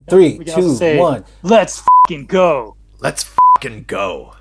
3, We can also 2, say, 1. Let's fucking go. Let's fucking go.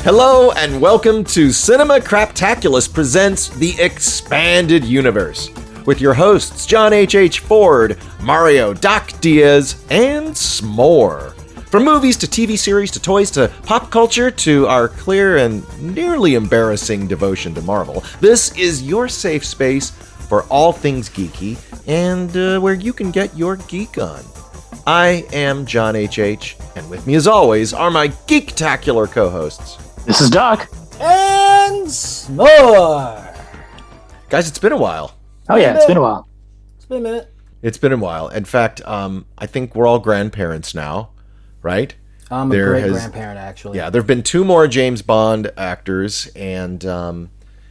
Hello and welcome to Cinema Craptaculus Presents The Expanded Universe with your hosts John H. Ford, Mario Doc Diaz, and S'more. From movies to TV series to toys to pop culture to our clear and nearly embarrassing devotion to Marvel, this is your safe space for all things geeky and where you can get your geek on. I am John H., and with me as always are my geektacular co-hosts. This is Doc. And S'more. Guys, it's been a while. Oh yeah, it's been a while. It's been a minute. It's been a while. In fact, I think we're all grandparents now, right? I'm a great-grandparent, actually. Yeah, there have been 2 more James Bond actors, and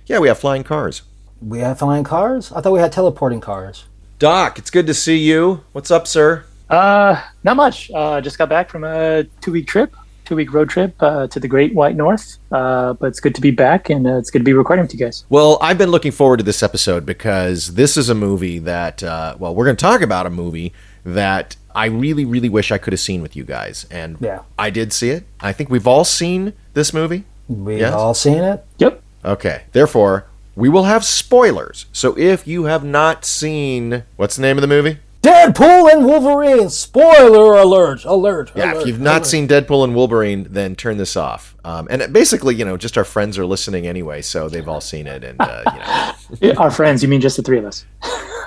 we have flying cars. We have flying cars? I thought we had teleporting cars. Doc, it's good to see you. What's up, sir? Not much. Just got back from a 2-week road trip to the Great White North. But it's good to be back, and it's good to be recording with you guys. Well, I've been looking forward to this episode because this is a movie that, we're going to talk about a movie that I really, really wish I could have seen with you guys. And Yeah. I did see it. I think we've all seen this movie. We've all seen it? Yep. Okay. Therefore, we will have spoilers. So if you have not seen... What's the name of the movie? Deadpool and Wolverine! Spoiler alert! Yeah, if you've not seen Deadpool and Wolverine, then turn this off. And basically, just our friends are listening anyway, so they've all seen it. And Our friends, you mean just the 3 of us?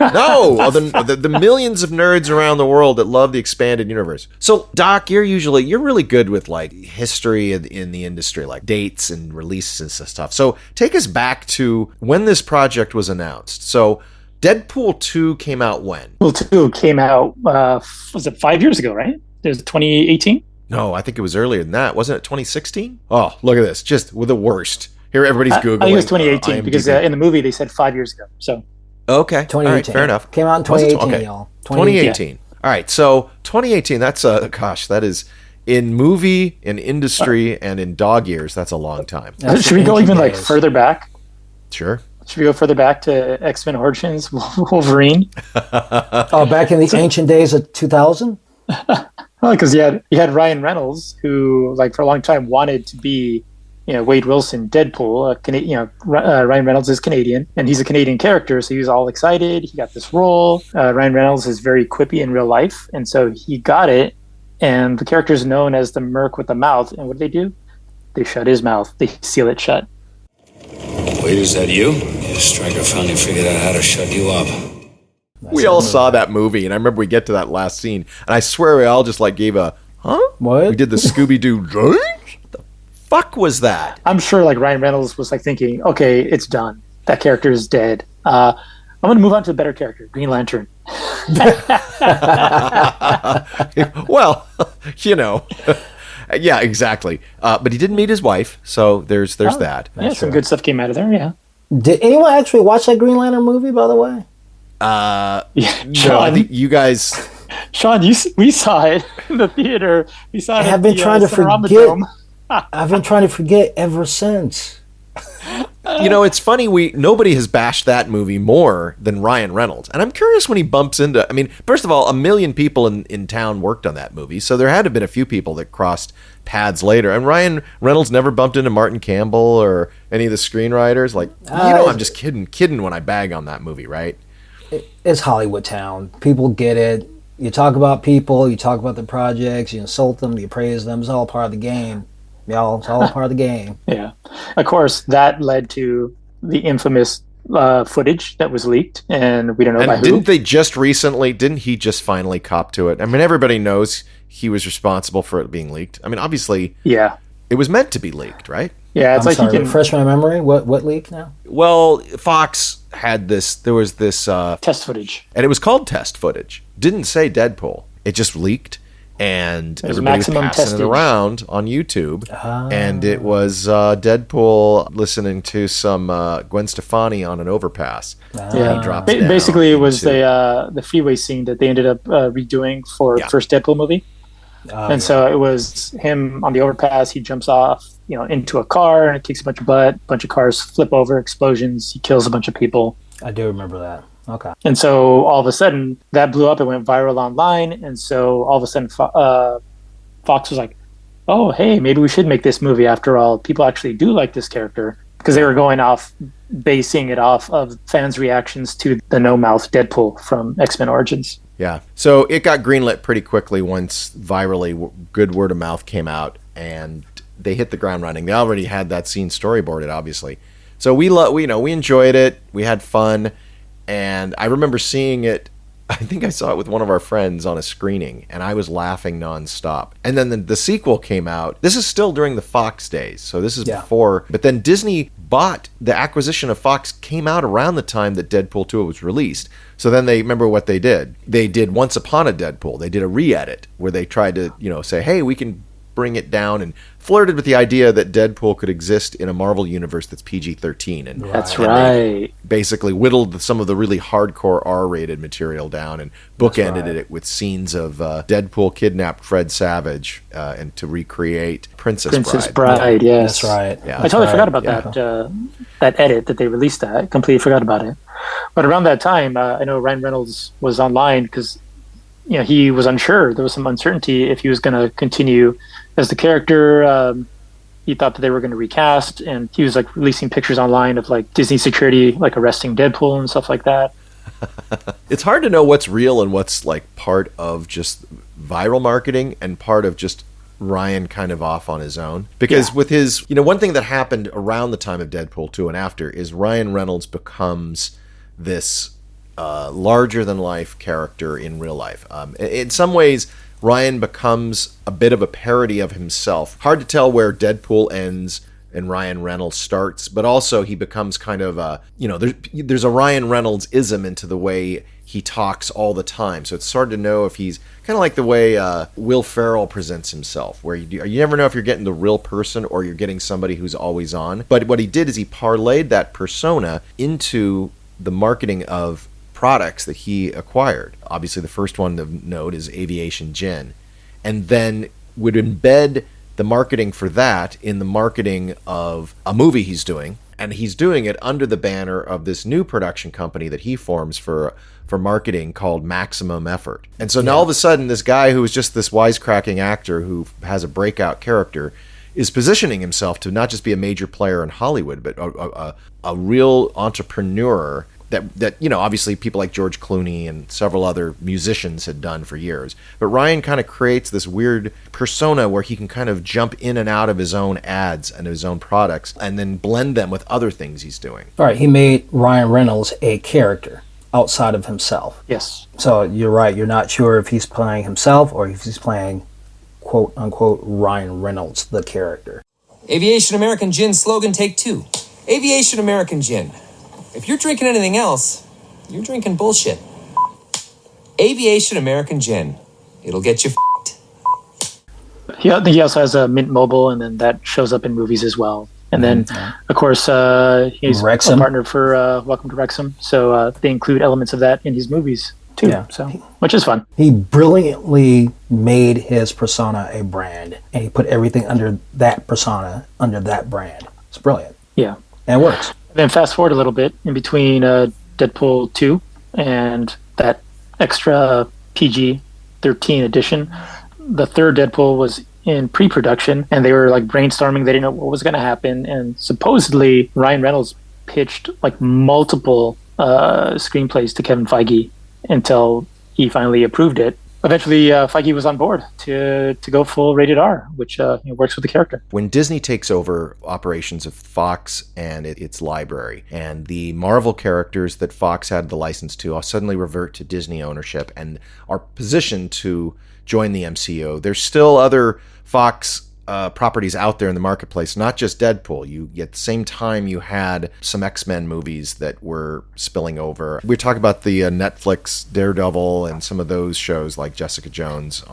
No, the millions of nerds around the world that love the expanded universe. So, Doc, you're really good with like history in the industry, like dates and releases and stuff. So, take us back to when this project was announced. So, Deadpool 2 came out when? Deadpool 2 came out, was it 5 years ago, right? It was 2018? No, I think it was earlier than that. Wasn't it 2016? Oh, look at this. Just with the worst. Here, everybody's Googling. I think it was 2018 because in the movie they said 5 years ago. So okay. 2018. All right, fair enough. Came out in 2018, y'all. 2018. Yeah. All right, so 2018, that's that is in movie, in industry, and in dog years, that's a long time. Should we go even like further back? Sure. Should we go further back to X-Men Origins, Wolverine? Back in the ancient days of 2000? Well, because you had Ryan Reynolds, who like for a long time wanted to be, Wade Wilson, Deadpool. Ryan Reynolds is Canadian, and he's a Canadian character, so he was all excited. He got this role. Ryan Reynolds is very quippy in real life, and so he got it. And the character is known as the Merc With A Mouth. And what do? They shut his mouth. They seal it shut. Wait, is that you? Yeah, Stryker finally figured out how to shut you up. We all saw that movie, and I remember we get to that last scene, and I swear we all just like gave a, huh? What? We did the Scooby-Doo, what the fuck was that? I'm sure like Ryan Reynolds was like thinking, okay, it's done. That character is dead. I'm going to move on to a better character, Green Lantern. Well, yeah, exactly. But he didn't meet his wife, so there's that. Yeah, some good stuff came out of there, yeah. Did anyone actually watch that Green Lantern movie, by the way? No, I think you guys... Sean, we saw it in the theater. We saw it I've been trying to forget. I've been trying to forget ever since. It's funny, nobody has bashed that movie more than Ryan Reynolds. And I'm curious when he bumps into... I mean, first of all, 1 million people in town worked on that movie, so there had to have been a few people that crossed paths later. And Ryan Reynolds never bumped into Martin Campbell or any of the screenwriters. Like, I'm just kidding when I bag on that movie, right? It's Hollywood town. People get it. You talk about people, you talk about the projects, you insult them, you praise them. It's all part of the game. Y'all, it's all part of the game. Yeah. Of course, that led to the infamous footage that was leaked, and we don't know by who. Didn't he just finally cop to it? I mean, everybody knows he was responsible for it being leaked. I mean, obviously, yeah, it was meant to be leaked, right? Yeah, it's refresh my memory. What leak now? Well, Fox had this. There was this test footage, and it was called test footage. Didn't say Deadpool. It just leaked, and everybody was passing it around on YouTube. And it was Deadpool listening to some Gwen Stefani on an overpass. Yeah, he drops basically it was the freeway scene that they ended up redoing for the first Deadpool movie. And so it was him on the overpass. He jumps off, into a car, and it kicks a bunch of butt. A bunch of cars flip over, explosions. He kills a bunch of people. I do remember that. Okay. And so all of a sudden, that blew up. It went viral online. And so all of a sudden, Fox was like, oh, hey, maybe we should make this movie after all. People actually do like this character. Because they were basing it off of fans' reactions to the no-mouth Deadpool from X-Men Origins. Yeah. So it got greenlit pretty quickly once virally good word of mouth came out, and they hit the ground running. They already had that scene storyboarded, obviously. So we enjoyed it. We had fun, and I remember seeing it. I think I saw it with one of our friends on a screening, and I was laughing nonstop. And then the sequel came out. This is still during the Fox days, so this is before. But then Disney bought the acquisition of Fox came out around the time that Deadpool 2 was released. So then they remember what they did. They did Once Upon a Deadpool. They did a re-edit where they tried to say, hey, we can bring it down, and flirted with the idea that Deadpool could exist in a Marvel universe that's PG-13. And that's right. Basically whittled some of the really hardcore R-rated material down and bookended it with scenes of Deadpool kidnapped Fred Savage and to recreate Princess Bride. Yes, that's right. Yeah, I totally forgot about that edit that they released. I completely forgot about it. But around that time, I know Ryan Reynolds was online because he was unsure. There was some uncertainty if he was going to continue as the character. He thought that they were going to recast, and he was releasing pictures online of Disney security arresting Deadpool and stuff like that. It's hard to know what's real and what's part of just viral marketing and part of just Ryan kind of off on his own. Because with his, one thing that happened around the time of Deadpool 2 and after is Ryan Reynolds becomes this larger than life character in real life. In some ways, Ryan becomes a bit of a parody of himself. Hard to tell where Deadpool ends and Ryan Reynolds starts, but also he becomes kind of there's a Ryan Reynolds-ism into the way he talks all the time. So it's hard to know if he's kind of like the way Will Ferrell presents himself, where you never know if you're getting the real person or you're getting somebody who's always on. But what he did is he parlayed that persona into the marketing of products that he acquired. Obviously, the first one to note is Aviation Gin, and then would embed the marketing for that in the marketing of a movie he's doing, and he's doing it under the banner of this new production company that he forms for marketing called Maximum Effort. And so now all of a sudden, this guy who is just this wisecracking actor who has a breakout character is positioning himself to not just be a major player in Hollywood, but a real entrepreneur that obviously people like George Clooney and several other musicians had done for years. But Ryan kind of creates this weird persona where he can kind of jump in and out of his own ads and his own products and then blend them with other things he's doing. All right, he made Ryan Reynolds a character outside of himself. Yes. So you're right, you're not sure if he's playing himself or if he's playing quote unquote Ryan Reynolds, the character. Aviation American Gin slogan take 2. Aviation American Gin. If you're drinking anything else, you're drinking bullshit. Aviation American Gin. It'll get you f***ed. He also has a Mint Mobile, and then that shows up in movies as well. And then, of course, he's Wrexham. a partner for Welcome to Wrexham, so they include elements of that in his movies too. Yeah. So, which is fun. He brilliantly made his persona a brand, and he put everything under that persona, under that brand. It's brilliant. Yeah. And it works. Then fast forward a little bit in between Deadpool 2 and that extra PG-13 edition. The third Deadpool was in pre-production, and they were brainstorming. They didn't know what was going to happen, and supposedly Ryan Reynolds pitched multiple screenplays to Kevin Feige until he finally approved it. Eventually, Feige was on board to go full rated R, which works with the character. When Disney takes over operations of Fox and its library, and the Marvel characters that Fox had the license to all suddenly revert to Disney ownership and are positioned to join the MCU, there's still other Fox properties out there in the marketplace, not just Deadpool. At the same time, you had some X-Men movies that were spilling over. We talk about the Netflix Daredevil and some of those shows like Jessica Jones,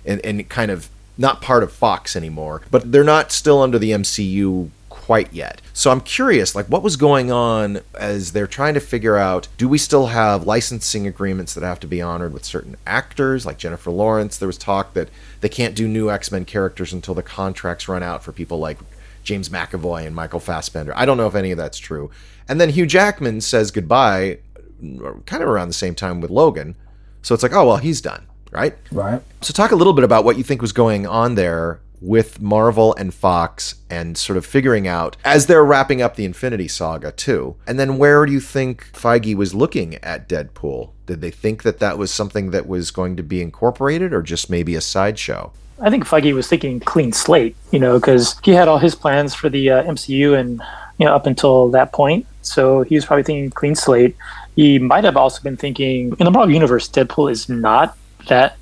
and kind of not part of Fox anymore, but they're not still under the MCU quite yet. So I'm curious, like, what was going on as they're trying to figure out, do we still have licensing agreements that have to be honored with certain actors, like Jennifer Lawrence? There was talk that they can't do new X-Men characters until the contracts run out for people like James McAvoy and Michael Fassbender. I don't know if any of that's true. And then Hugh Jackman says goodbye kind of around the same time with Logan. So it's like, oh, well, he's done, right? Right. So talk a little bit about what you think was going on there with Marvel and Fox and sort of figuring out as they're wrapping up the Infinity Saga too. And then where do you think Feige was looking at Deadpool? Did they think that that was something that was going to be incorporated or just maybe a sideshow? I think Feige was thinking clean slate, because he had all his plans for the MCU and, up until that point. So he was probably thinking clean slate. He might have also been thinking, in the Marvel Universe, Deadpool is not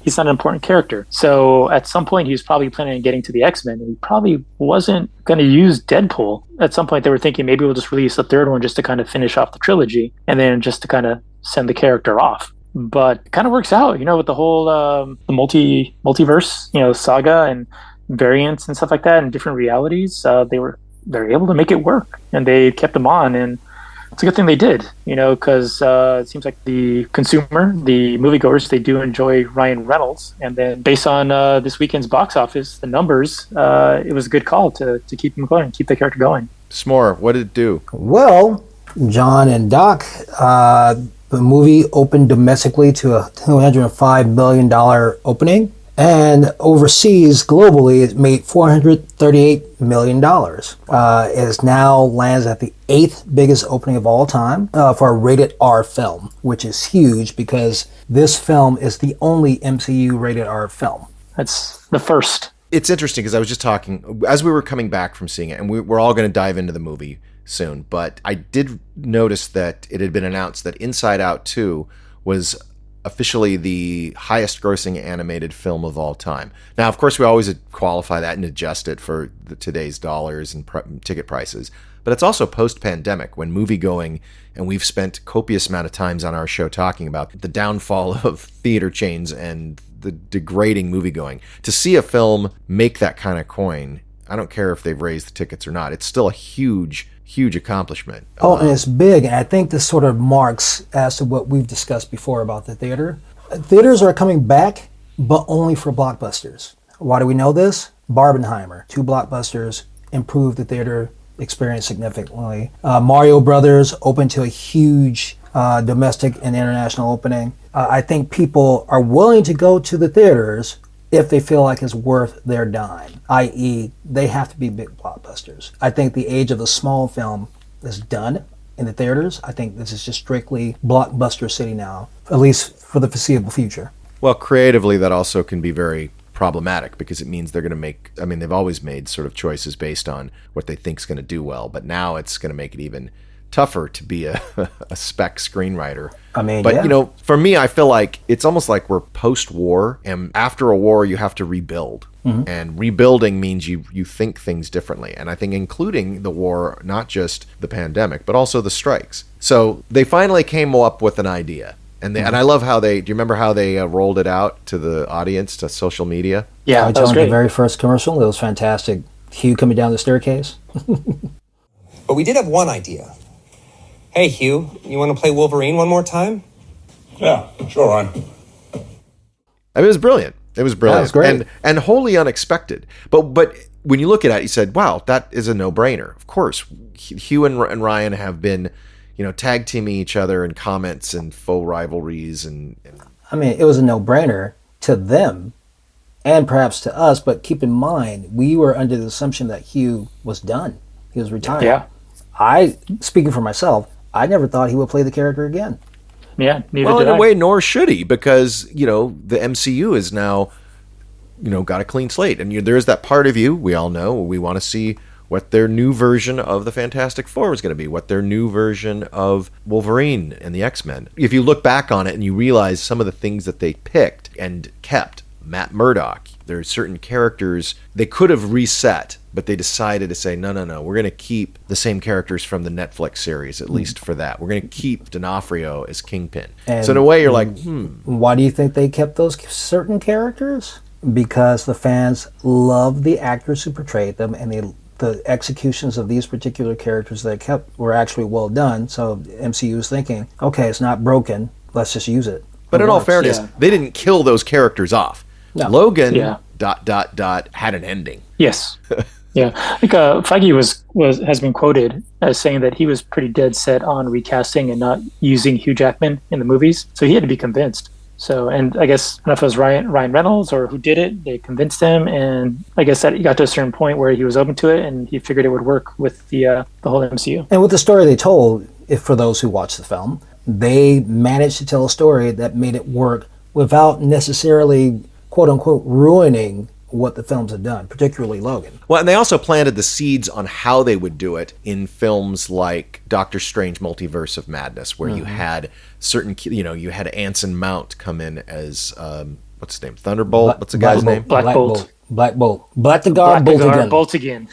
he's not an important character. So at some point, he was probably planning on getting to the X-Men, and he probably wasn't going to use Deadpool. At some point, they were thinking maybe we'll just release a third one just to kind of finish off the trilogy, and then just to kind of send the character off. But it kind of works out, with the whole the multiverse, saga and variants and stuff like that, and different realities. They're able to make it work, and they kept them on, and it's a good thing they did, because it seems like the consumer, the moviegoers, they do enjoy Ryan Reynolds. And then based on this weekend's box office, the numbers, it was a good call to keep him going, keep the character going. S'more, what did it do? Well, John and Doc, the movie opened domestically to a $205 million opening. And overseas, globally, it made $438 million. It now lands at the 8th biggest opening of all time for a rated R film, which is huge because this film is the only MCU rated R film. That's the first. It's interesting because I was just talking, as we were coming back from seeing it, and we're all going to dive into the movie soon, but I did notice that it had been announced that Inside Out 2 was officially the highest grossing animated film of all time. Now, of course, we always qualify that and adjust it for today's dollars and ticket prices, but it's also post-pandemic when movie-going, and we've spent copious amount of times on our show talking about the downfall of theater chains and the degrading movie-going. To see a film make that kind of coin, I don't care if they've raised the tickets or not, it's still a huge accomplishment. Oh, and it's big, and I think this sort of marks as to what we've discussed before about the theater. Theaters are coming back, but only for blockbusters. Why do we know this? Barbenheimer, 2 blockbusters, improved the theater experience significantly. Mario Brothers opened to a huge domestic and international opening. I think people are willing to go to the theaters if they feel like it's worth their dime, i.e. they have to be big blockbusters. I think the age of the small film is done in the theaters. I think this is just strictly blockbuster city now, at least for the foreseeable future. Well, creatively, that also can be very problematic because it means they're going to make, they've always made sort of choices based on what they think is going to do well, but now it's going to make it even tougher to be a spec screenwriter. But, for me, I feel like it's almost like we're post-war, and after a war, you have to rebuild. Mm-hmm. And rebuilding means you think things differently. And I think including the war, not just the pandemic, but also the strikes. So they finally came up with an idea. And and I love how do you remember how they rolled it out to the audience, to social media? Yeah, that was great. The very first commercial, it was fantastic. Hugh coming down the staircase. But we did have one idea. Hey, Hugh, you want to play Wolverine one more time? Yeah, sure, Ryan. It was brilliant. It was brilliant. That was great. And wholly unexpected. But when you look at it, you said, wow, that is a no-brainer. Of course, Hugh and Ryan have been, tag teaming each other in comments and faux rivalries. And it was a no-brainer to them and perhaps to us, but keep in mind, we were under the assumption that Hugh was done. He was retired. Yeah. Speaking for myself, I never thought he would play the character again. Yeah, neither well, did in I. a way, nor should he, because, the MCU is now, got a clean slate. And there's that part of you, we all know, we want to see what their new version of the Fantastic Four is going to be, what their new version of Wolverine and the X-Men. If you look back on it and you realize some of the things that they picked and kept, Matt Murdock, there's certain characters they could have reset, but they decided to say, no, we're going to keep the same characters from the Netflix series, at least for that. We're going to keep D'Onofrio as Kingpin. And so in a way, you're like, Why do you think they kept those certain characters? Because the fans love the actors who portrayed them, and they the executions of these particular characters that kept were actually well done. So MCU was thinking, okay, it's not broken, let's just use it. But in all works. fairness, they didn't kill those characters off. No. Logan, Yeah. ... had an ending. Yes. Yeah. I think Feige has been quoted as saying that he was pretty dead set on recasting and not using Hugh Jackman in the movies. So he had to be convinced. So, and I guess, I don't know if it was Ryan Reynolds or who did it, they convinced him. And I guess that he got to a certain point where he was open to it and he figured it would work with the whole MCU. And with the story they told, if for those who watched the film, they managed to tell a story that made it work without necessarily, quote unquote, ruining what the films had done, particularly Logan. Well, and they also planted the seeds on how they would do it in films like Doctor Strange Multiverse of Madness, where you had certain, you had Anson Mount come in as, what's his name? Thunderbolt? What's the guy's name? Black Bolt. Black Bolt. Bolt again.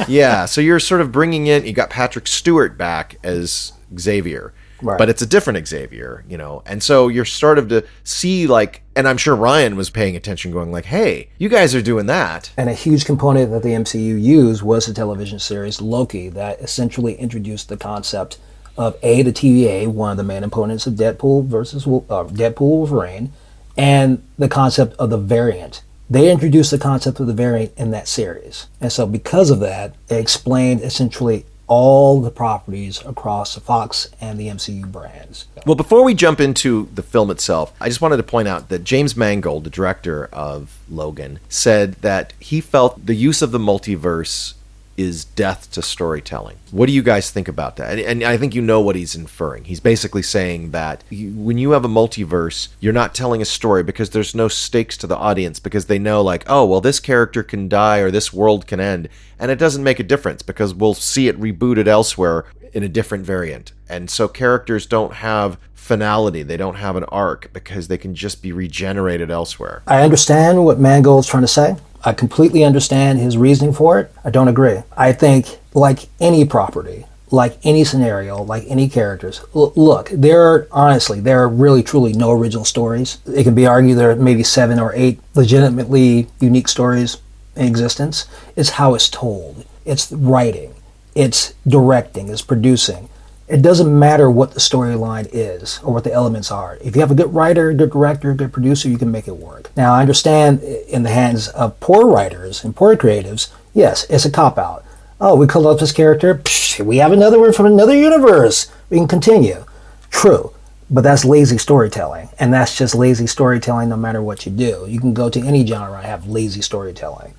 Yeah, so you're sort of bringing in, you got Patrick Stewart back as Xavier. Right. But it's a different Xavier, and so you're starting to see, like, and I'm sure Ryan was paying attention going like, hey, you guys are doing that. And a huge component that the MCU used was the television series Loki that essentially introduced the concept of the TVA, one of the main opponents of Deadpool versus Deadpool Wolverine, and the concept of the variant. They introduced the concept of the variant in that series. And so because of that, it explained essentially all the properties across the Fox and the MCU brands. Well, before we jump into the film itself, I just wanted to point out that James Mangold, the director of Logan, said that he felt the use of the multiverse is death to storytelling. What do you guys think about that? And I think you know what he's inferring. He's basically saying that when you have a multiverse, you're not telling a story because there's no stakes to the audience, because they know, like, oh, well, this character can die or this world can end. And it doesn't make a difference because we'll see it rebooted elsewhere in a different variant. And so characters don't have finality. They don't have an arc because they can just be regenerated elsewhere. I understand what Mangold's trying to say. I completely understand his reasoning for it. I don't agree. I think, like any property, like any scenario, like any characters, look, there are really truly no original stories. It can be argued there are maybe 7 or 8 legitimately unique stories in existence. It's how it's told. It's writing. It's directing. It's producing. It doesn't matter what the storyline is or what the elements are. If you have a good writer, good director, good producer, you can make it work. Now, I understand in the hands of poor writers and poor creatives, yes, it's a cop-out. Oh, we called up this character. Psh, we have another one from another universe. We can continue. True, but that's lazy storytelling. And that's just lazy storytelling no matter what you do. You can go to any genre and have lazy storytelling.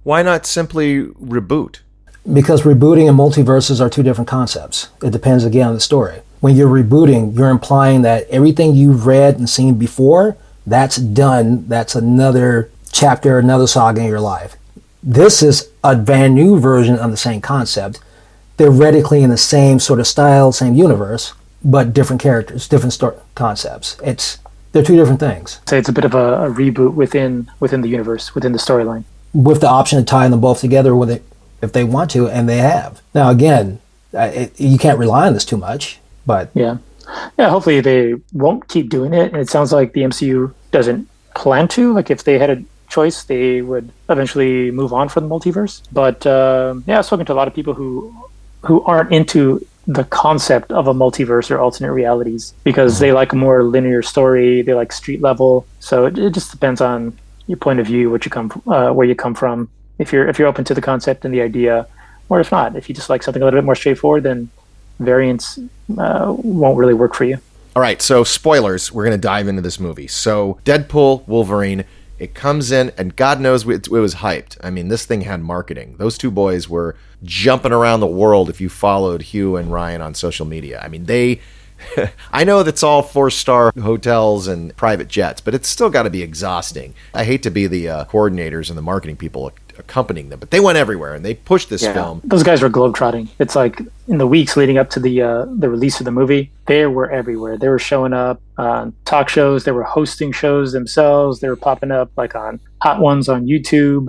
Why not simply reboot? Because rebooting and multiverses are two different concepts. It depends again on the story. When you're rebooting, you're implying that everything you've read and seen before, that's done. That's another chapter, another saga in your life. This is a brand new version of the same concept, theoretically in the same sort of style, same universe, but different characters, different concepts. They're two different things. Say it's a bit of a reboot within the universe, within the storyline. With the option to tie them both together with it, if they want to, and they have. Now, again, you can't rely on this too much, but... Yeah, hopefully they won't keep doing it, and it sounds like the MCU doesn't plan to. Like, if they had a choice, they would eventually move on from the multiverse. But, I've spoken to a lot of people who aren't into the concept of a multiverse or alternate realities because they like a more linear story, they like street level. So it just depends on your point of view, where you come from. If you're open to the concept and the idea, or if not, if you just like something a little bit more straightforward, then variants won't really work for you. All right, so spoilers. We're going to dive into this movie. So Deadpool, Wolverine, it comes in, and God knows it was hyped. I mean, this thing had marketing. Those two boys were jumping around the world if you followed Hugh and Ryan on social media. I mean, I know that's all 4-star hotels and private jets, but it's still got to be exhausting. I hate to be the coordinators and the marketing people accompanying them, but they went everywhere and they pushed this film. Those guys were globetrotting. It's like in the weeks leading up to the release of the movie, they were everywhere. They were showing up on talk shows. They were hosting shows themselves. They were popping up like on Hot Ones on YouTube.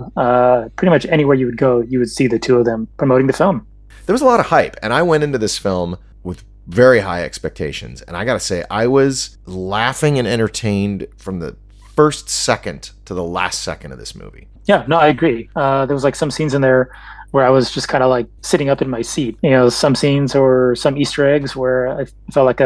Pretty much anywhere you would go, you would see the two of them promoting the film. There was a lot of hype, and I went into this film with very high expectations. And I got to say, I was laughing and entertained from the first second to the last second of this movie. Yeah, no, I agree. There was like some scenes in there where I was just kind of like sitting up in my seat. Some scenes or some Easter eggs where I felt like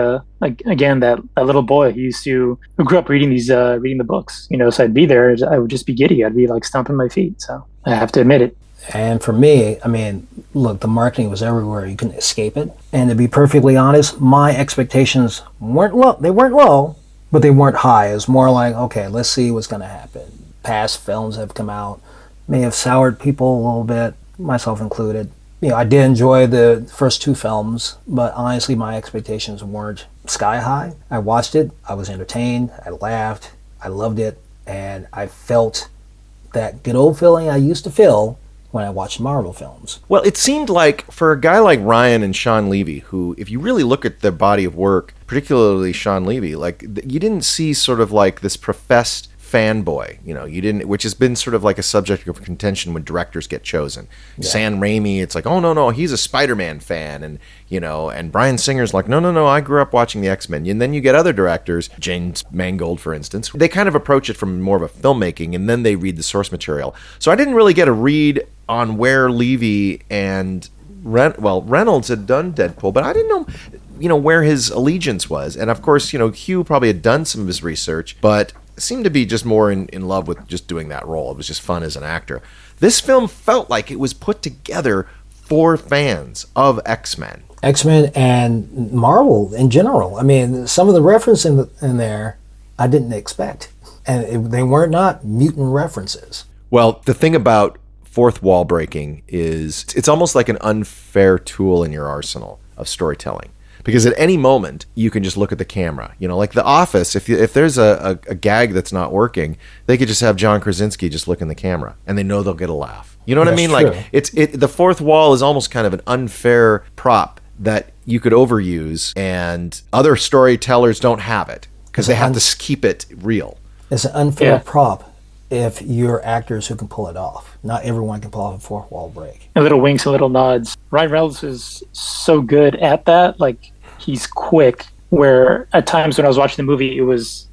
again that little boy who grew up reading reading the books. So I'd be there, I would just be giddy. I'd be like stomping my feet. So I have to admit it. And for me, I mean, look, the marketing was everywhere. You couldn't escape it. And to be perfectly honest, my expectations weren't low. They weren't low, but they weren't high. It was more like, okay, let's see what's going to happen. Past films have come out, may have soured people a little bit, myself included. I did enjoy the first two films, but honestly, my expectations weren't sky high. I watched it. I was entertained. I laughed. I loved it. And I felt that good old feeling I used to feel when I watched Marvel films. Well, it seemed like for a guy like Ryan and Sean Levy, who, if you really look at their body of work, particularly Sean Levy, like you didn't see sort of like this professed fanboy, you didn't, which has been sort of like a subject of contention when directors get chosen. Yeah. Sam Raimi, it's like, oh no, he's a Spider-Man fan, and and Bryan Singer's like, no, I grew up watching the X-Men. And then you get other directors, James Mangold, for instance, they kind of approach it from more of a filmmaking, and then they read the source material. So I didn't really get a read on where Levy and Reynolds had done Deadpool, but I didn't know, where his allegiance was. And of course, Hugh probably had done some of his research, but seemed to be just more in love with just doing that role. It was just fun as an actor. This film felt like it was put together for fans of X-Men. X-Men and Marvel in general. I mean, some of the references in there I didn't expect. And they were not mutant references. Well, the thing about fourth wall breaking is it's almost like an unfair tool in your arsenal of storytelling. Because at any moment, you can just look at the camera. Like The Office, if there's a gag that's not working, they could just have John Krasinski just look in the camera, and they know they'll get a laugh. You know what I mean? True. Like, the fourth wall is almost kind of an unfair prop that you could overuse, and other storytellers don't have it, because they have to keep it real. It's an unfair prop if you're actors who can pull it off. Not everyone can pull off a fourth wall break. And little winks and little nods. Ryan Reynolds is so good at that. Like, he's quick, where at times when I was watching the movie, I was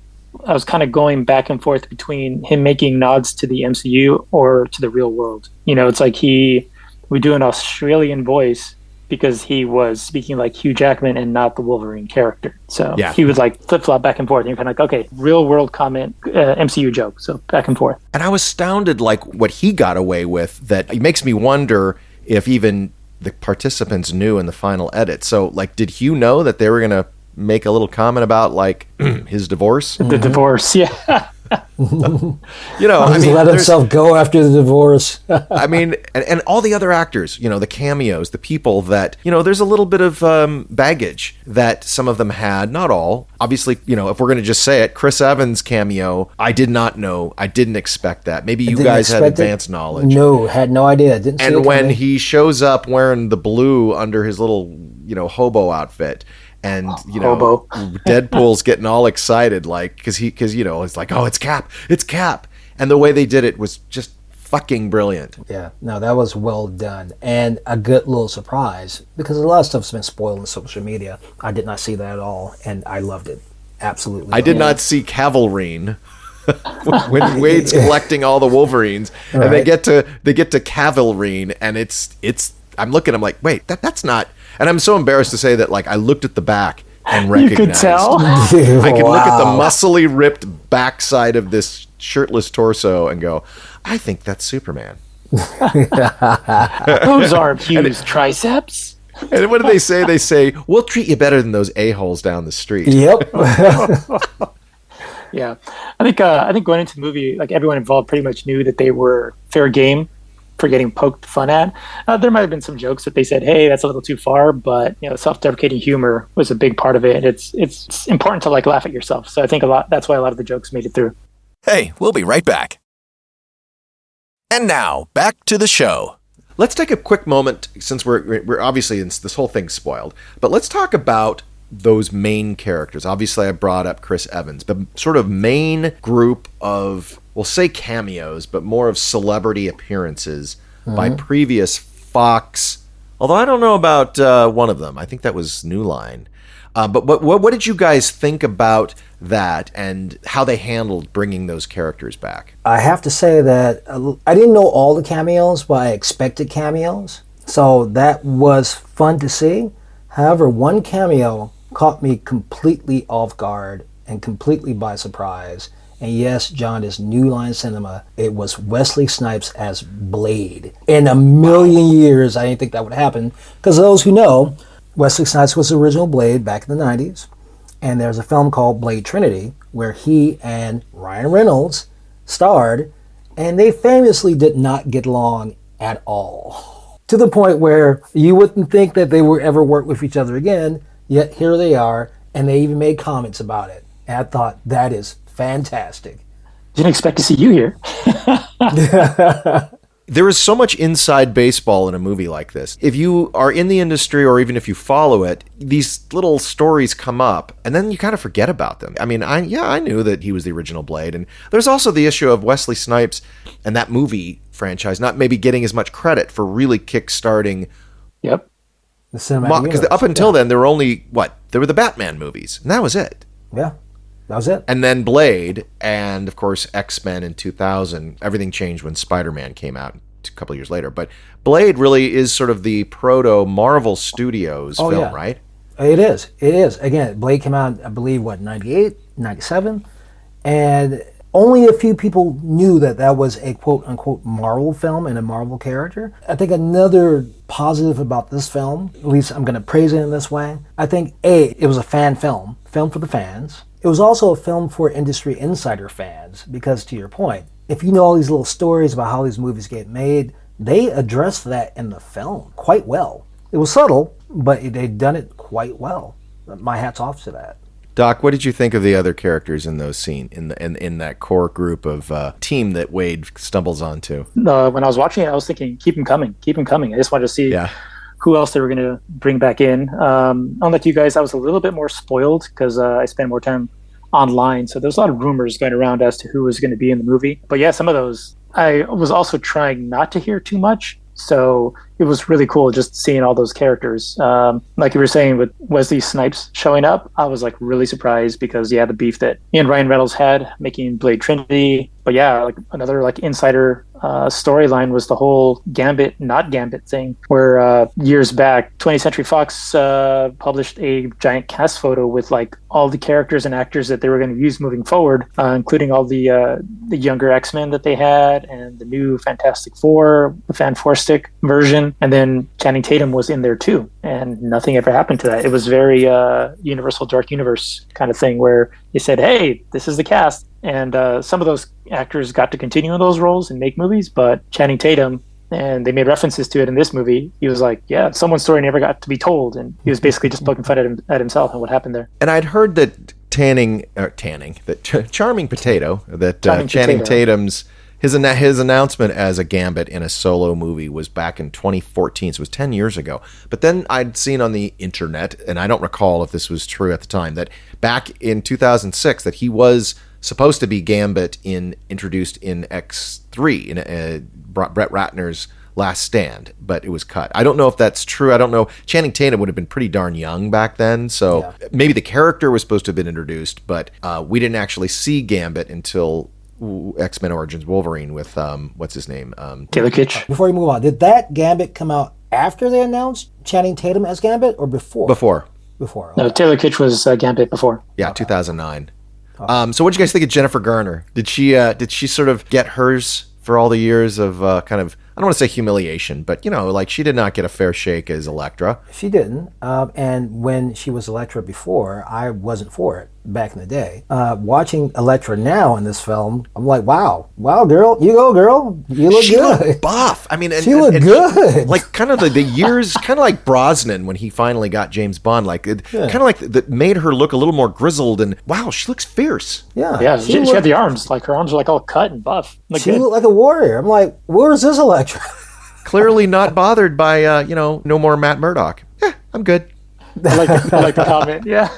kind of going back and forth between him making nods to the MCU or to the real world. It's like we do an Australian voice because he was speaking like Hugh Jackman and not the Wolverine character. So he would like flip-flop back and forth. And you're kind of like, okay, real world comment, MCU joke. So back and forth. And I was astounded like what he got away with, that it makes me wonder if even the participants knew in the final edit. So like, did Hugh know that they were going to make a little comment about like his divorce? The divorce, yeah. He's let himself go after the divorce. I mean, and all the other actors, the cameos, the people that, there's a little bit of baggage that some of them had, not all. Obviously, if we're going to just say it, Chris Evans' cameo, I did not know. I didn't expect that. Maybe you guys had advanced knowledge. No, had no idea. Didn't see it and when coming. he shows up wearing the blue under his little, hobo outfit, and Deadpool's getting all excited, like, because it's like, oh, it's Cap, and the way they did it was just fucking brilliant. Yeah, no, that was well done, and a good little surprise, because a lot of stuff's been spoiled on social media. I did not see that at all, and I loved it. Absolutely. I did not see Cavalrine. When Wade's collecting all the Wolverines, and they get to Cavalrine, and it's I'm looking, I'm like, wait, that's not. And I'm so embarrassed to say that, like, I looked at the back and recognized. You could tell. I could look at the muscly, ripped backside of this shirtless torso and go, I think that's Superman. Those aren't Hugh's triceps. And what do they say? They say, we'll treat you better than those a-holes down the street. Yep. Yeah. I think going into the movie, like, everyone involved pretty much knew that they were fair game for getting poked fun at. There might have been some jokes that they said, hey, that's a little too far, but self-deprecating humor was a big part of it. It's important to like laugh at yourself. So I think that's why a lot of the jokes made it through. Hey, we'll be right back. And now, back to the show. Let's take a quick moment, since we're obviously, this whole thing's spoiled, but let's talk about those main characters. Obviously, I brought up Chris Evans, but sort of main group of, we'll say cameos, but more of celebrity appearances by previous Fox. Although I don't know about one of them. I think that was New Line. But what did you guys think about that and how they handled bringing those characters back? I have to say that I didn't know all the cameos, but I expected cameos. So that was fun to see. However, one cameo caught me completely off guard and completely by surprise. And yes, John, is New Line Cinema. It was Wesley Snipes as Blade. In a million years, I didn't think that would happen. Because those who know, Wesley Snipes was the original Blade back in the 90s. And there's a film called Blade Trinity where he and Ryan Reynolds starred. And they famously did not get along at all. To the point where you wouldn't think that they would ever work with each other again. Yet here they are. And they even made comments about it. And I thought, that is fantastic. Didn't expect to see you here. There is so much inside baseball in a movie like this. If you are in the industry or even if you follow it, these little stories come up and then you kind of forget about them. I mean, I knew that he was the original Blade. And there's also the issue of Wesley Snipes and that movie franchise not maybe getting as much credit for really kickstarting. Yep. The cinematic Because universe. up until then, there were only, there were the Batman movies. And that was it. Yeah. That was it. And then Blade, and of course X-Men in 2000. Everything changed when Spider-Man came out a couple of years later. But Blade really is sort of the proto Marvel Studios film, yeah. right? It is. It is. Again, Blade came out, I believe, 98, 97? And only a few people knew that that was a quote-unquote Marvel film and a Marvel character. I think another positive about this film, at least I'm going to praise it in this way, I think, it was a fan film for the fans. It was also a film for industry insider fans because, to your point, if you know all these little stories about how these movies get made, they addressed that in the film quite well. It was subtle, but they'd done it quite well. My hat's off to that. Doc, what did you think of the other characters in those scenes, in that core group of team that Wade stumbles onto? When I was watching it, I was thinking, keep them coming. I just wanted to see who else they were going to bring back in. Unlike you guys, I was a little bit more spoiled because I spent more time online. So there's a lot of rumors going around as to who was going to be in the movie. But yeah, some of those, I was also trying not to hear too much. So it was really cool just seeing all those characters. Like you were saying with Wesley Snipes showing up, I was like really surprised because the beef that he and Ryan Reynolds had making Blade Trinity. But yeah, like another like insider storyline was the whole Gambit, not Gambit thing, where years back, 20th Century Fox published a giant cast photo with like all the characters and actors that they were going to use moving forward, including all the younger X-Men that they had and the new Fantastic Four, the Fan Four Stick version. And then Channing Tatum was in there too. And nothing ever happened to that. It was very Universal Dark Universe kind of thing where they said, hey, this is the cast. And some of those actors got to continue in those roles and make movies, but Channing Tatum, and they made references to it in this movie, he was like, yeah, someone's story never got to be told. And he was basically just poking fun at himself and what happened there. And I'd heard that Charming Potato, that Channing Tatum's, his announcement as a Gambit in a solo movie was back in 2014, so it was 10 years ago. But then I'd seen on the internet, and I don't recall if this was true at the time, that back in 2006 that he was supposed to be Gambit introduced in X3, in Brett Ratner's Last Stand, but it was cut. I don't know if that's true. I don't know. Channing Tatum would have been pretty darn young back then, so maybe the character was supposed to have been introduced, but we didn't actually see Gambit until X-Men Origins Wolverine with, what's his name? Taylor Kitsch. Before we move on, did that Gambit come out after they announced Channing Tatum as Gambit or before? Before. Before. No, Taylor Kitsch was Gambit before. Yeah, 2009. So what did you guys think of Jennifer Garner? Did she sort of get hers for all the years of kind of, I don't want to say humiliation, but like she did not get a fair shake as Elektra. She didn't. And when she was Elektra before, I wasn't for it back in the day. Watching Elektra now in this film, I'm like, wow, girl, you go, girl, you look she good. Looked buff. I mean, she looked good. Like kind of the years, kind of like Brosnan when he finally got James Bond. Like kind of like that made her look a little more grizzled. And wow, she looks fierce. Yeah. She had the arms. Like her arms were like all cut and buff. She looked like a warrior. I'm like, where's this Elektra? Clearly not bothered by no more Matt Murdock. I'm good. I like the comment. Yeah.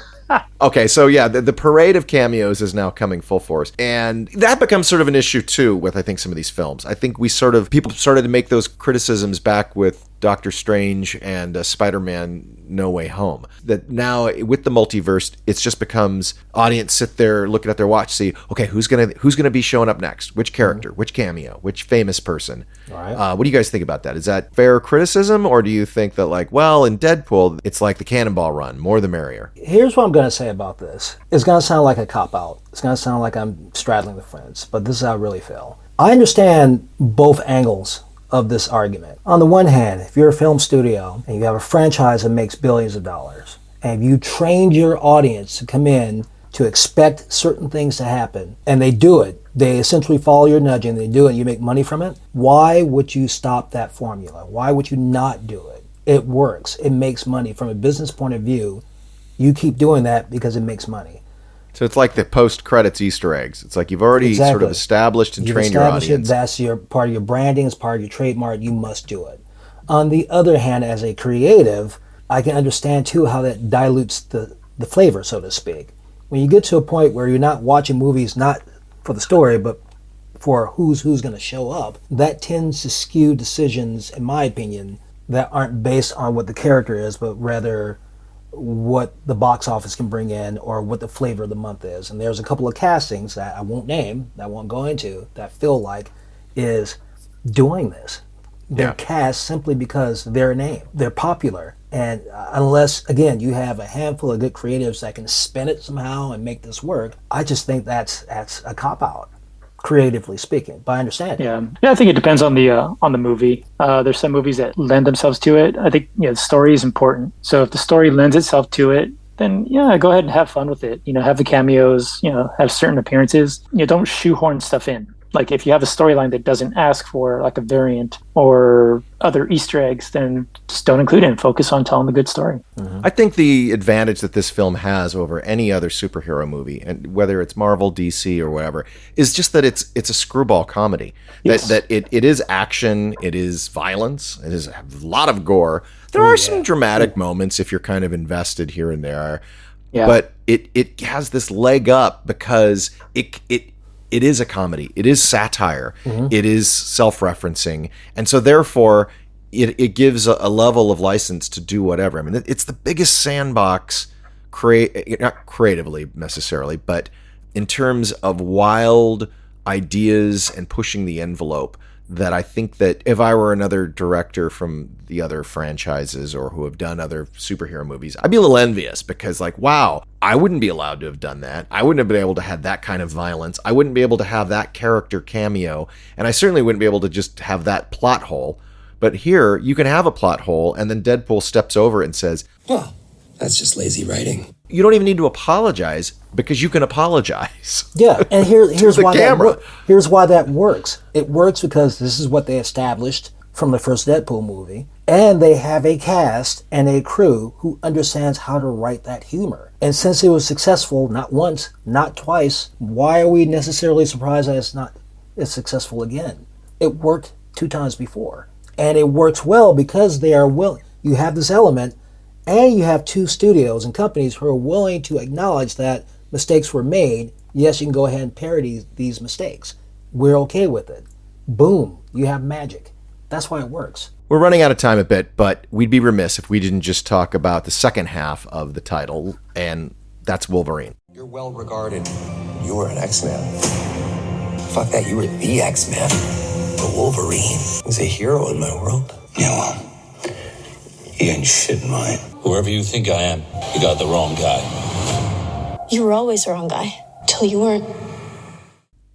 Okay, so yeah, the parade of cameos is now coming full force. And that becomes sort of an issue too with, I think, some of these films. I think people started to make those criticisms back with Doctor Strange and Spider-Man No Way Home. That now with the multiverse, it just becomes audience sit there looking at their watch, see, okay, who's gonna be showing up next? Which character? Which cameo? Which famous person? All right. What do you guys think about that? Is that fair criticism, or do you think that like, well, in Deadpool, it's like the cannonball run, more the merrier? Here's what I'm going to say about this. It's going to sound like a cop-out. It's going to sound like I'm straddling the fence, but this is how I really feel. I understand both angles of this argument. On the one hand, if you're a film studio and you have a franchise that makes billions of dollars, and you trained your audience to come in to expect certain things to happen, and they do it, they essentially follow your nudging, they do it, and you make money from it, why would you stop that formula? Why would you not do it? It works. It makes money. From a business point of view, you keep doing that because it makes money. So it's like the post-credits Easter eggs. It's like you've already sort of established and trained your audience. That's your part of your branding, it's part of your trademark, you must do it. On the other hand, as a creative, I can understand too how that dilutes the flavor, so to speak. When you get to a point where you're not watching movies not for the story, but for who's going to show up, that tends to skew decisions, in my opinion, that aren't based on what the character is, but rather what the box office can bring in or what the flavor of the month is. And there's a couple of castings that I won't name, that I won't go into, that feel like is doing this. They're cast simply because they're a name. They're popular. And unless, again, you have a handful of good creatives that can spin it somehow and make this work, I just think that's a cop-out, creatively speaking. But I understand. Yeah, I think it depends on the movie. There's some movies that lend themselves to it. I think the story is important. So if the story lends itself to it, then go ahead and have fun with it. Have the cameos. Have certain appearances. Don't shoehorn stuff in. Like if you have a storyline that doesn't ask for like a variant or other Easter eggs, then just don't include it and focus on telling the good story. Mm-hmm. I think the advantage that this film has over any other superhero movie, and whether it's Marvel, DC, or whatever, is just that it's a screwball comedy. Yes. That it is action, it is violence, it is a lot of gore. There are some dramatic moments if you're kind of invested here and there. Yeah. But it has this leg up because it is a comedy. It is satire. Mm-hmm. It is self-referencing. And so therefore, it gives a level of license to do whatever. I mean, it's the biggest sandbox, not creatively necessarily, but in terms of wild ideas and pushing the envelope, that I think that if I were another director from the other franchises or who have done other superhero movies, I'd be a little envious because like, wow, I wouldn't be allowed to have done that. I wouldn't have been able to have that kind of violence. I wouldn't be able to have that character cameo. And I certainly wouldn't be able to just have that plot hole. But here you can have a plot hole and then Deadpool steps over and says, well, that's just lazy writing. You don't even need to apologize because you can apologize. Yeah, and here's why here's why that works. It works because this is what they established from the first Deadpool movie, and they have a cast and a crew who understands how to write that humor. And since it was successful, not once, not twice, why are we necessarily surprised that it's not as successful again? It worked 2 times before, and it works well because they are willing. You have this element. And you have 2 studios and companies who are willing to acknowledge that mistakes were made. Yes, you can go ahead and parody these mistakes. We're okay with it. Boom, you have magic. That's why it works. We're running out of time a bit, but we'd be remiss if we didn't just talk about the second half of the title, and that's Wolverine. You're well regarded. You were an X-Man. Fuck that, you were the X-Man. The Wolverine is a hero in my world. Yeah, well, he ain't shit in mine. Whoever you think I am, you got the wrong guy. You were always the wrong guy, till you weren't.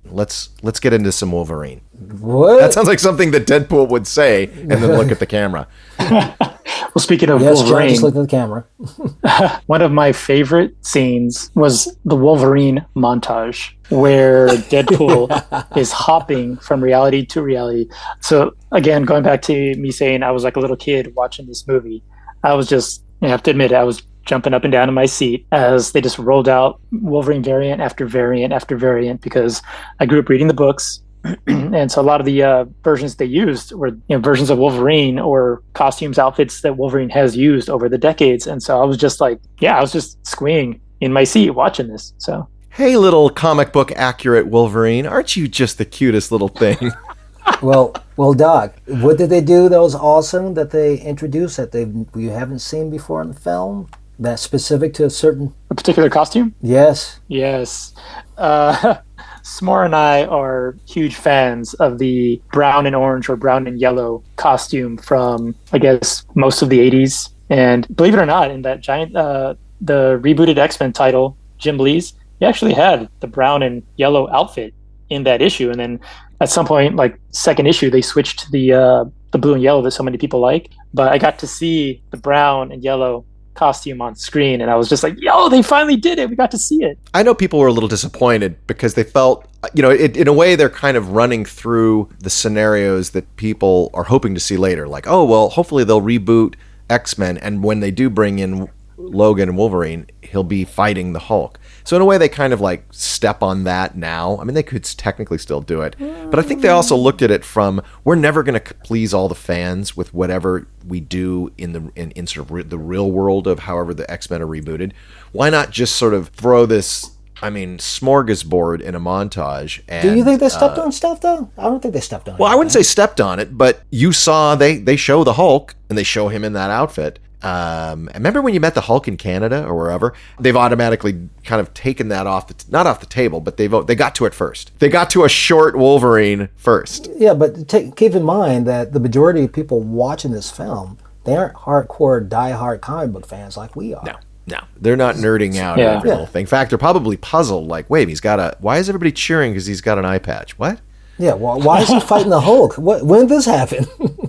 Let's get into some Wolverine. What? That sounds like something that Deadpool would say, and then look at the camera. Well, speaking of John, Wolverine, just look at the camera. one of my favorite scenes was the Wolverine montage, where Deadpool is hopping from reality to reality. So again, going back to me saying I was like a little kid watching this movie, I was just, I have to admit, I was jumping up and down in my seat as they just rolled out Wolverine variant after variant after variant, because I grew up reading the books. And so a lot of the versions they used were versions of Wolverine or costumes, outfits that Wolverine has used over the decades. And so I was just like, I was just squeeing in my seat watching this. So, hey, little comic book accurate Wolverine, aren't you just the cutest little thing? Well, Doc, what did they do that was awesome that they introduced that we haven't seen before in the film? That's specific to a certain... A particular costume? Yes. Yes. S'more and I are huge fans of the brown and orange or brown and yellow costume from, I guess, most of the 80s. And believe it or not, in that the rebooted X-Men title, Jim Lee's, he actually had the brown and yellow outfit in that issue. And then at some point, like second issue, they switched to the blue and yellow that so many people like. But I got to see the brown and yellow costume on screen, and I was just like, yo, they finally did it. We got to see it. I know people were a little disappointed because they felt, in a way, they're kind of running through the scenarios that people are hoping to see later. Like, oh, well, hopefully they'll reboot X-Men, and when they do bring in Logan and Wolverine, he'll be fighting the Hulk. So in a way, they kind of like step on that now. I mean, they could technically still do it. But I think they also looked at it from, we're never going to please all the fans with whatever we do in sort of the real world of however the X-Men are rebooted. Why not just sort of throw this, smorgasbord in a montage? And, do you think they stepped on stuff, though? I don't think they stepped on it. Well, I wouldn't say stepped on it, but you saw they show the Hulk, and they show him in that outfit. Remember when you met the Hulk in Canada or wherever? They've automatically kind of taken that not off the table, but they got to it first. They got to a short Wolverine first. Yeah, but keep in mind that the majority of people watching this film, they aren't hardcore, die-hard comic book fans like we are. No, they're not nerding out over every little thing. In fact, they're probably puzzled, like, wait, why is everybody cheering because he's got an eye patch? What? Yeah, well, why is he fighting the Hulk? When did this happen?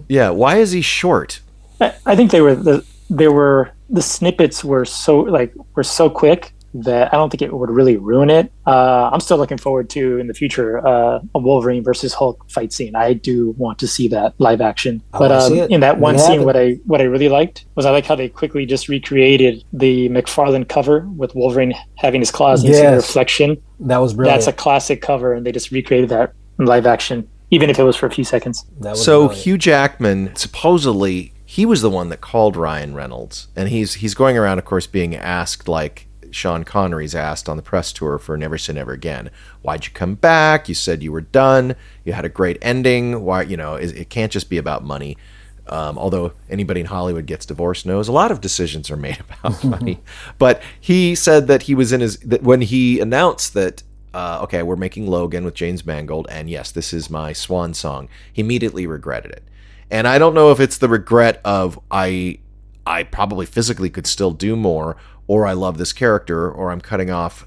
Yeah, why is he short? I think the snippets were so quick that I don't think it would really ruin it. I'm still looking forward to, in the future, a Wolverine versus Hulk fight scene. I do want to see that live action. But in that one scene, what I really liked was I like how they quickly just recreated the McFarlane cover with Wolverine having his claws and you see the reflection. That was brilliant. That's a classic cover, and they just recreated that in live action, even if it was for a few seconds. So brilliant. Hugh Jackman, supposedly, he was the one that called Ryan Reynolds, and he's going around, of course, being asked like Sean Connery's asked on the press tour for Never Say Never Again. Why'd you come back? You said you were done. You had a great ending. Why? It can't just be about money. Although anybody in Hollywood gets divorced knows a lot of decisions are made about money. But he said that he was that when he announced that, okay, we're making Logan with James Mangold, and yes, this is my swan song, he immediately regretted it. And I don't know if it's the regret of I probably physically could still do more, or I love this character, or I'm cutting off,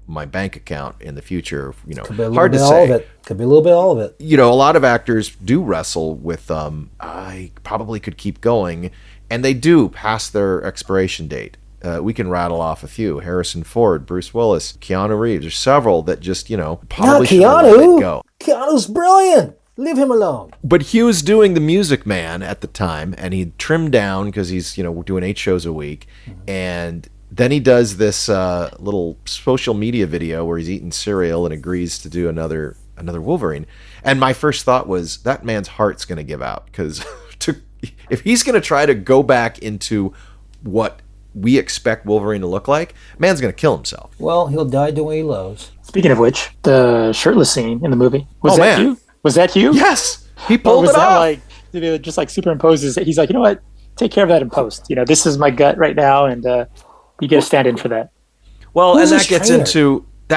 my bank account in the future. Hard to say. Could be a little bit all of it. A lot of actors do wrestle with, I probably could keep going, and they do pass their expiration date. We can rattle off a few: Harrison Ford, Bruce Willis, Keanu Reeves. There's several that just, probably should let it go. Keanu's brilliant. Leave him alone. But Hugh's doing The Music Man at the time, and he trimmed down because he's, doing 8 shows a week. And then he does this little social media video where he's eating cereal and agrees to do another Wolverine. And my first thought was, that man's heart's going to give out, because if he's going to try to go back into what we expect Wolverine to look like, man's going to kill himself. Well, he'll die doing what he loves. Speaking of which, the shirtless scene in the movie, was that you? Was that you? Yes, he pulled it off. Like, just like superimposes it? He's like, you know what? Take care of that in post. This is my gut right now, and you get to stand in for that. Well, and that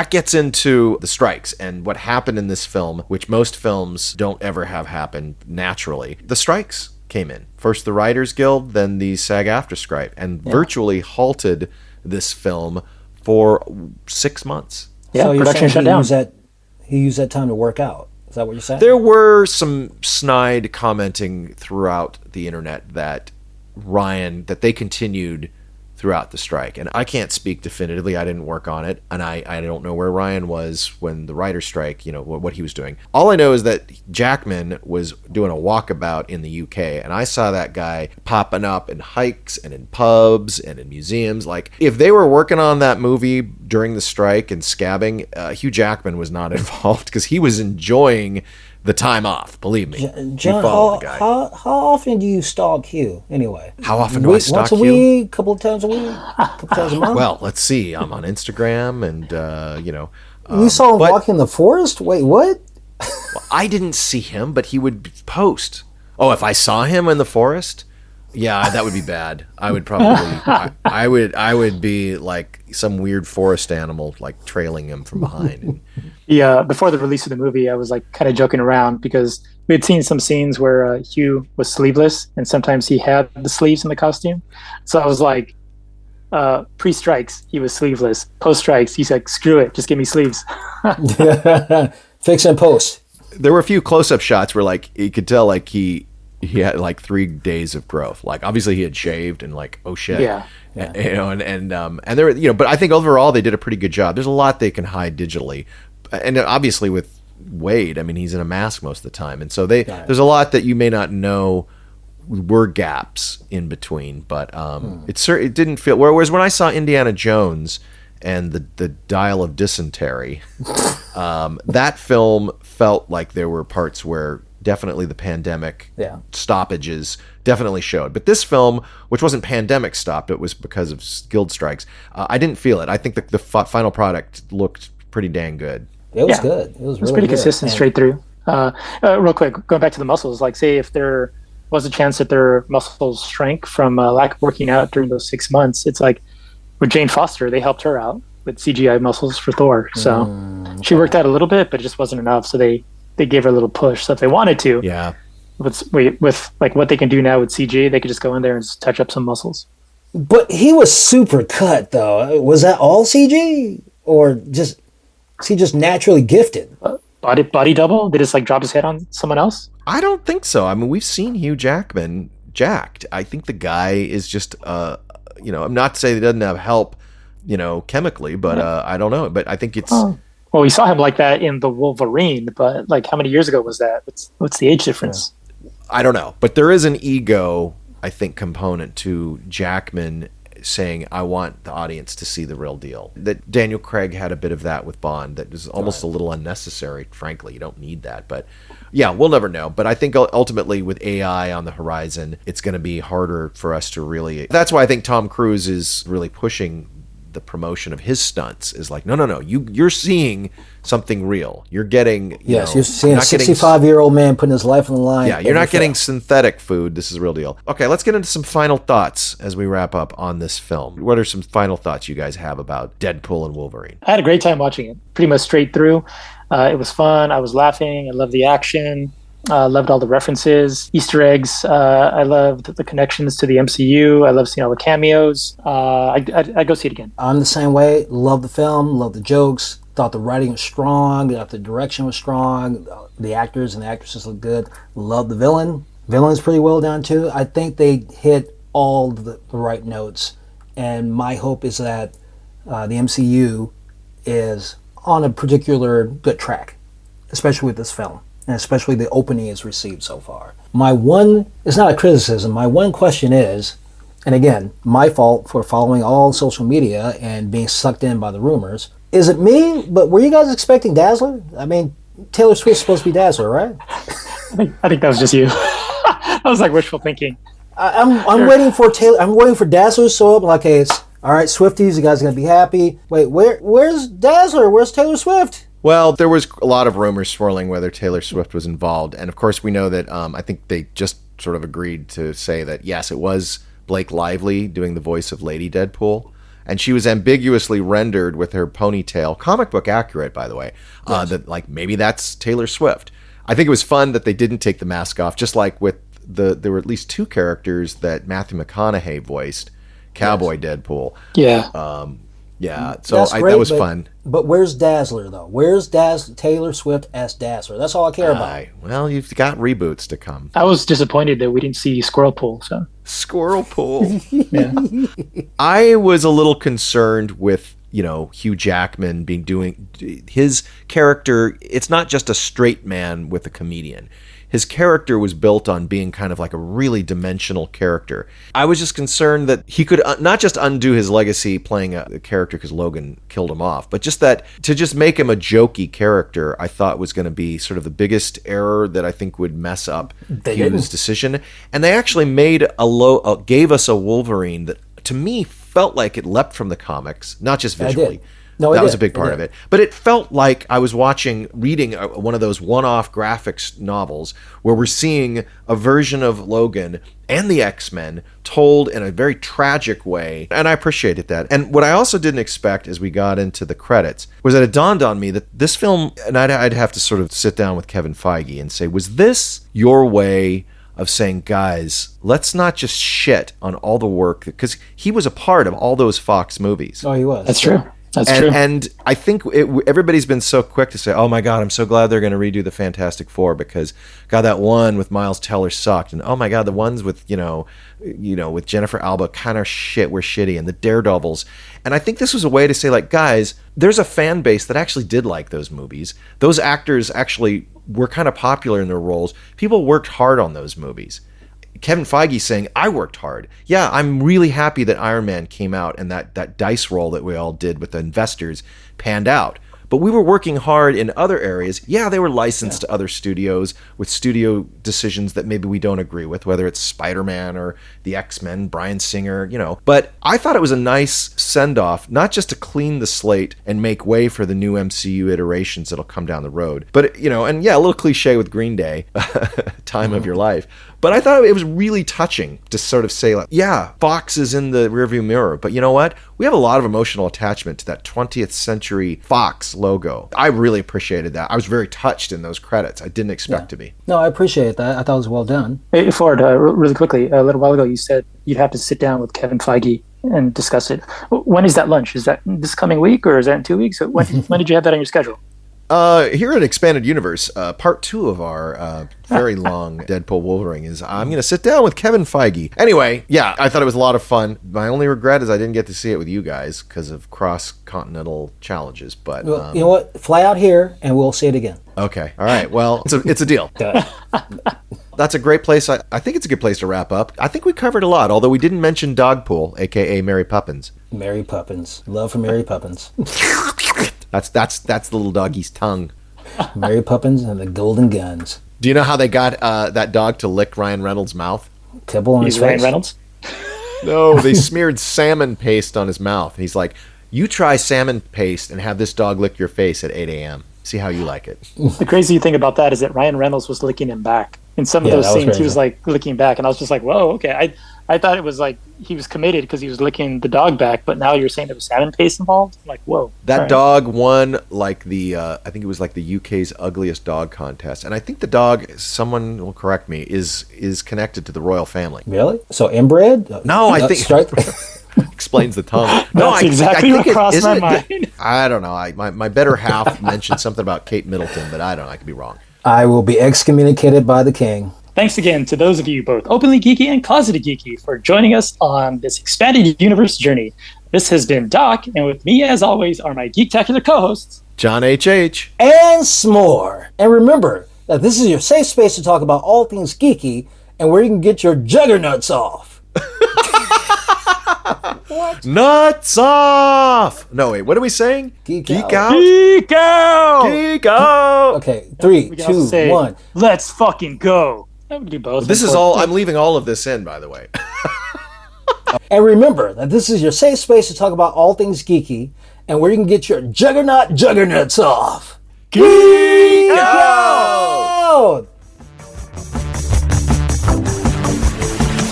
gets into the strikes and what happened in this film, which most films don't ever have happen naturally. The strikes came in. First the Writers Guild, then the SAG-AFTRA strike, and virtually halted this film for 6 months. Yeah, so production shut down. He used that time to work out. Is that what you're saying? There were some snide commenting throughout the internet that they continued throughout the strike. And I can't speak definitively. I didn't work on it. And I don't know where Ryan was when the writer's strike, what he was doing. All I know is that Jackman was doing a walkabout in the UK. And I saw that guy popping up in hikes and in pubs and in museums. Like, if they were working on that movie during the strike and scabbing, Hugh Jackman was not involved because he was enjoying the time off, believe me. John, how often do you stalk Hugh anyway? How often do I stalk Hugh? Once a week, couple of times a week, couple times a month? Well, let's see. I'm on Instagram and, we saw him walking in the forest? Wait, what? Well, I didn't see him, but he would post. Oh, if I saw him in the forest, yeah, that would be bad. I would probably, I would be like some weird forest animal, like trailing him from behind. Yeah, before the release of the movie, I was like kind of joking around because we had seen some scenes where Hugh was sleeveless, and sometimes he had the sleeves in the costume. So I was like, pre-strikes, he was sleeveless. Post-strikes, he's like, screw it, just give me sleeves. Fix and post. There were a few close-up shots where like you could tell like he had like 3 days of growth. Like obviously he had shaved and like, oh shit. Yeah. You know, and there were, you know, but I think overall they did a pretty good job. There's a lot they can hide digitally. And obviously with Wade, I mean, he's in a mask most of the time. And so there's a lot that you may not know were gaps in between, but it didn't feel, whereas when I saw Indiana Jones and the Dial of Dysentery, that film felt like there were parts where definitely the pandemic stoppages definitely showed. But this film, which wasn't pandemic stopped, it was because of guild strikes, I didn't feel it. I think the final product looked pretty dang good. It was good. It was really pretty good. consistent straight through. Real quick, going back to the muscles, like say if there was a chance that their muscles shrank from lack of working out during those 6 months, it's like with Jane Foster, they helped her out with CGI muscles for Thor. So she worked out a little bit, but it just wasn't enough. So they gave her a little push. So if they wanted to, with like what they can do now with CG, they could just go in there and just touch up some muscles. But he was super cut, though. Was that all CG, or is he just naturally gifted? Body double? They just like drop his head on someone else? I don't think so. I mean, we've seen Hugh Jackman jacked. I think the guy is just, you know, I'm not saying he doesn't have help, you know, chemically, but I don't know. But I think it's. Oh. Well, we saw him like that in the Wolverine, but like how many years ago was that? What's the age difference? I don't know, but there is an ego, I think, component to Jackman saying, I want the audience to see the real deal. That Daniel Craig had a bit of that with Bond that was almost a little unnecessary, frankly. You don't need that. But yeah, we'll never know. But I think ultimately with AI on the horizon, it's going to be harder for us to really... That's why I think Tom Cruise is really pushing the promotion of his stunts, is like, no, you're seeing something real. You're getting, you're seeing a 65-year-old man putting his life on the line. Yeah, you're not getting synthetic food. This is a real deal. Okay, let's get into some final thoughts as we wrap up on this film. What are some final thoughts you guys have about Deadpool and Wolverine? I had a great time watching it, pretty much straight through. It was fun. I was laughing. I loved the action. Loved all the references, Easter eggs. I loved the connections to the MCU. I love seeing all the cameos. I'd go see it again. I'm the same way. Love the film. Love the jokes. Thought the writing was strong. Thought the direction was strong. The actors and the actresses look good. Love the villain. Villain's pretty well done too. I think they hit all the right notes. And my hope is that the MCU is on a particular good track, especially with this film. And especially the opening it's received so far. It's not a criticism, my one question is, and again, my fault for following all social media and being sucked in by the rumors, is it me, but were you guys expecting Dazzler? I mean, Taylor Swift's supposed to be Dazzler, right? I think that was just you. I was like wishful thinking. I'm waiting for Taylor. I'm waiting for Dazzler to show up. Like, hey, it's all right, Swifties, you guys are gonna be happy. Wait, where's Dazzler? Where's Taylor Swift? Well, there was a lot of rumors swirling whether Taylor Swift was involved. And of course, we know that I think they just sort of agreed to say that, yes, it was Blake Lively doing the voice of Lady Deadpool. And she was ambiguously rendered with her ponytail, comic book accurate, by the way, that like maybe that's Taylor Swift. I think it was fun that they didn't take the mask off, just like with there were at least 2 characters that Matthew McConaughey voiced, Cowboy Deadpool. Yeah. Yeah, so that was fun. But where's Dazzler, though? Where's Taylor Swift as Dazzler? That's all I care about. Well, you've got reboots to come. I was disappointed that we didn't see Squirrel Pool. So Squirrel Pool. Yeah. I was a little concerned with, Hugh Jackman doing his character. It's not just a straight man with a comedian. His character was built on being kind of like a really dimensional character. I was just concerned that he could not just undo his legacy playing a character because Logan killed him off, but just that to just make him a jokey character, I thought was going to be sort of the biggest error that I think would mess up Hugh's decision. And they actually gave us a Wolverine that to me felt like it leapt from the comics, not just visually, No, that was a big part of it. But it felt like I was reading one of those one-off graphics novels where we're seeing a version of Logan and the X-Men told in a very tragic way. And I appreciated that. And what I also didn't expect as we got into the credits was that it dawned on me that this film, and I'd have to sort of sit down with Kevin Feige and say, was this your way of saying, guys, let's not just shit on all the work, because he was a part of all those Fox movies. Oh, he was. That's true. That's true. And I think everybody's been so quick to say, oh my God, I'm so glad they're going to redo the Fantastic Four, because God, that one with Miles Teller sucked. And oh my God, the ones with, with Jennifer Alba kind of were shitty, and the Daredevils. And I think this was a way to say, like, guys, there's a fan base that actually did like those movies. Those actors actually were kind of popular in their roles. People worked hard on those movies. Kevin Feige saying, I worked hard. Yeah, I'm really happy that Iron Man came out and that dice roll that we all did with the investors panned out. But we were working hard in other areas. Yeah, they were licensed to other studios with studio decisions that maybe we don't agree with, whether it's Spider-Man or the X-Men, Bryan Singer, But I thought it was a nice send-off, not just to clean the slate and make way for the new MCU iterations that'll come down the road. But, and yeah, a little cliche with Green Day, time of your life. But I thought it was really touching to sort of say, like, yeah, Fox is in the rearview mirror, but you know what? We have a lot of emotional attachment to that 20th century Fox logo. I really appreciated that. I was very touched in those credits. I didn't expect to be. No, I appreciate that. I thought it was well done. Hey, Ford, really quickly, a little while ago, you said you'd have to sit down with Kevin Feige and discuss it. When is that lunch? Is that this coming week, or is that in 2 weeks? When did you have that on your schedule? Here at Expanded Universe, part 2 of our very long Deadpool Wolverine is I'm going to sit down with Kevin Feige. Anyway, yeah, I thought it was a lot of fun. My only regret is I didn't get to see it with you guys because of cross-continental challenges. But well, you know what? Fly out here and we'll see it again. Okay. All right. Well, it's a deal. That's a great place. I think it's a good place to wrap up. I think we covered a lot, although we didn't mention Dogpool, a.k.a. Mary Poppins. Mary Poppins. Love for Mary Poppins. That's the little doggy's tongue. Mary Poppins and the Golden Guns. Do you know how they got that dog to lick Ryan Reynolds' mouth? Pebble on his face. Ryan Reynolds? No, they smeared salmon paste on his mouth. He's like, you try salmon paste and have this dog lick your face at 8 a.m. See how you like it. The crazy thing about that is that Ryan Reynolds was licking him back. In some of those scenes, crazy. He was like licking back, and I was just like, whoa, okay. I thought it was like he was committed because he was licking the dog back, but now you're saying there was salmon paste involved? I'm like, whoa. That dog won like I think it was like the UK's ugliest dog contest. And I think the dog, someone will correct me, is connected to the royal family. Really? So inbred? No, I think... explains the tongue. No, that's exactly what crossed my mind. I don't know. My better half mentioned something about Kate Middleton, but I don't know. I could be wrong. I will be excommunicated by the king. Thanks again to those of you both openly geeky and closeted geeky for joining us on this expanded universe journey. This has been Doc, and with me, as always, are my geektacular co-hosts, John H.H. and S'more. And remember that this is your safe space to talk about all things geeky and where you can get your juggernauts off. What? Nuts off! No, wait, what are we saying? Geek out. Geek out! Geek out! Okay, 3, 2, 1. Let's fucking go. I would do both. This is all, I'm leaving all of this in, by the way. And remember that this is your safe space to talk about all things geeky and where you can get your juggernauts off. Geek out!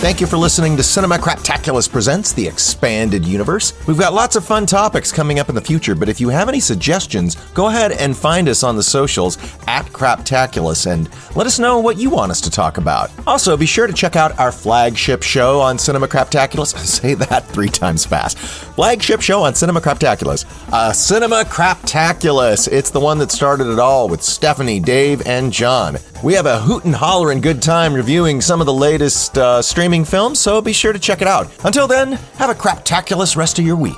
Thank you for listening to Cinema Craptaculus Presents The Expanded Universe. We've got lots of fun topics coming up in the future, but if you have any suggestions, go ahead and find us on the socials at Craptaculus and let us know what you want us to talk about. Also, be sure to check out our flagship show on Cinema Craptaculus. Say that 3 times fast. Flagship show on Cinema Craptaculus. Cinema Craptaculus. It's the one that started it all with Stephanie, Dave, and John. We have a hoot and holler and good time reviewing some of the latest streaming films, so be sure to check it out. Until then, have a craptaculous rest of your week.